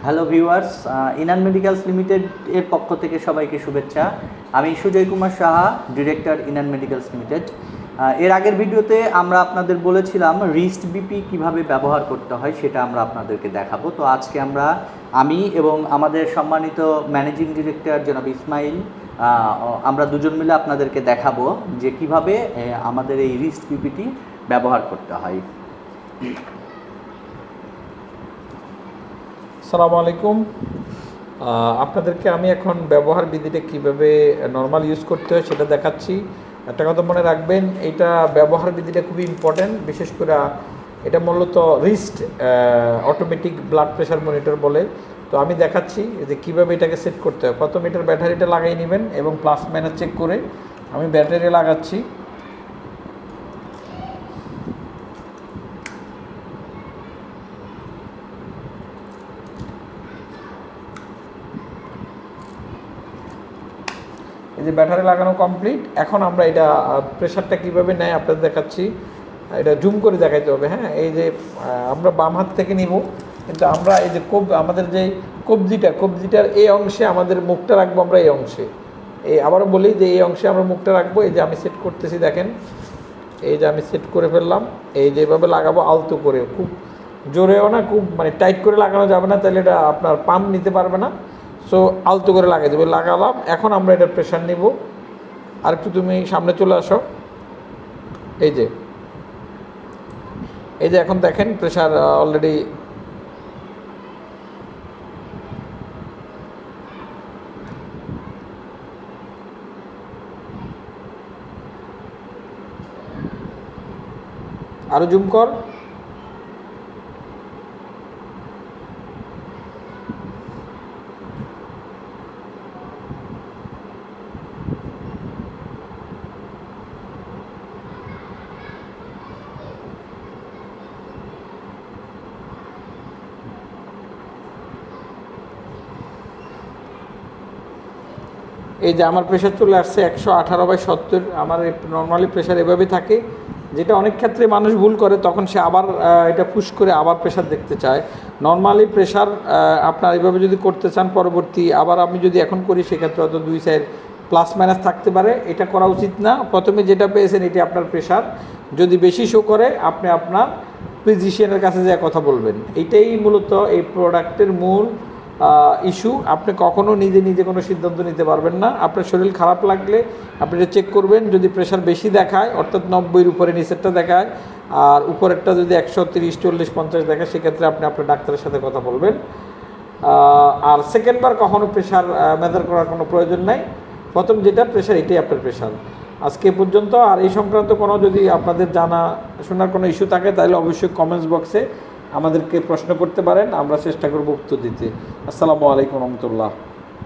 Hello viewers, Inan medicals limited এর পক্ষ থেকে সবাইকে শুভেচ্ছা। আমি Sujoy Kumar Saha, director Inan medicals limited. এর আগের ভিডিওতে আমরা আপনাদের বলেছিলাম রিস্ট বিপি কিভাবে ব্যবহার করতে হয় সেটা আমরা আপনাদেরকে দেখাবো। তো আজকে আমি এবং আমাদের সম্মানিত ম্যানেজিং ডিরেক্টর জনাব ইসমাইল, আমরা দুজন মিলে আপনাদেরকে দেখাবো যে কিভাবে আমাদের এই রিস্ট বিপিটি ব্যবহার করতে হয়। আসসালামু আলাইকুম। আপনাদেরকে আমি এখন ব্যবহার বিধিটা কীভাবে নর্মাল ইউজ করতে হয় সেটা দেখাচ্ছি। একটা কথা মনে রাখবেন, এটা ব্যবহার বিধিটা খুবই ইম্পর্ট্যান্ট। বিশেষ করে এটা মূলত wrist automatic blood pressure monitor বলে। তো আমি দেখাচ্ছি যে কীভাবে এটাকে সেট করতে হয়। প্রথমে এটার ব্যাটারিটা লাগাই নেবেন এবং প্লাস মাইনাস চেক করে আমি ব্যাটারি লাগাচ্ছি। এই যে ব্যাটারি লাগানো কমপ্লিট। এখন আমরা এটা প্রেশারটা কীভাবে নেয় আপনাদের দেখাচ্ছি। এটা জুম করে দেখাইতে হবে। হ্যাঁ, এই যে আমরা বাম হাত থেকে নিব, কিন্তু আমরা এই যে আমাদের যে কবজিটার এই অংশে আমাদের মুখটা রাখবো। আমরা এই অংশে আবারও বলি যে এই অংশে আমরা মুখটা রাখবো। এই যে আমি সেট করতেছি, দেখেন এই যে আমি সেট করে ফেললাম। এই যেভাবে লাগাবো আলতো করে, খুব জোরেও না, খুব টাইট করে লাগানো যাবে না, তাহলে এটা আপনার পাম্প নিতে পারবে না। সো আলতো করে লাগাই দেবো। লাগালাম। এখন আমরা এটার প্রেশার নিব। আর একটু তুমি সামনে চলে আসো। এই যে এখন দেখেন প্রেশার অলরেডি আরো জুম কর। এই যে আমার প্রেশার চলে আসছে 118/70। আমার নর্মালি প্রেশার এভাবে থাকে, যেটা অনেক ক্ষেত্রে মানুষ ভুল করে, তখন সে আবার এটা পুশ করে আবার প্রেশার দেখতে চায়। নর্মালি প্রেশার আপনার এভাবে যদি করতে চান, পরবর্তী আবার আমি যদি এখন করি সেক্ষেত্রে হয়তো দুই সাইড প্লাস মাইনাস থাকতে পারে। এটা করা উচিত না। প্রথমে যেটা পেয়েছেন এটি আপনার প্রেশার। যদি বেশি শো করে আপনি আপনার ফিজিশিয়ানের কাছে যা কথা বলবেন। এইটাই মূলত এই প্রোডাক্টের মূল ইস্যু। আপনি কখনও নিজে কোনো সিদ্ধান্ত নিতে পারবেন না। আপনার শরীর খারাপ লাগলে আপনি এটা চেক করবেন। যদি প্রেশার বেশি দেখায়, অর্থাৎ 90-এর উপরে নিচেরটা দেখায়, আর উপরেরটা যদি 130, 40, 50 দেখায়, সেক্ষেত্রে আপনি আপনার ডাক্তারের সাথে কথা বলবেন। আর সেকেন্ডবার কখনও প্রেশার মেজার করার কোনো প্রয়োজন নাই। প্রথম যেটা প্রেশার, এটাই আপনার প্রেশার। আজকে পর্যন্ত। আর এই সংক্রান্ত কোনো যদি আপনাদের জানা শোনার কোনো ইস্যু থাকে, তাহলে অবশ্যই কমেন্টস বক্সে আমাদেরকে প্রশ্ন করতে পারেন। আমরা চেষ্টা করব উত্তর দিতে। আসসালামু আলাইকুম রহমতুল্লাহ।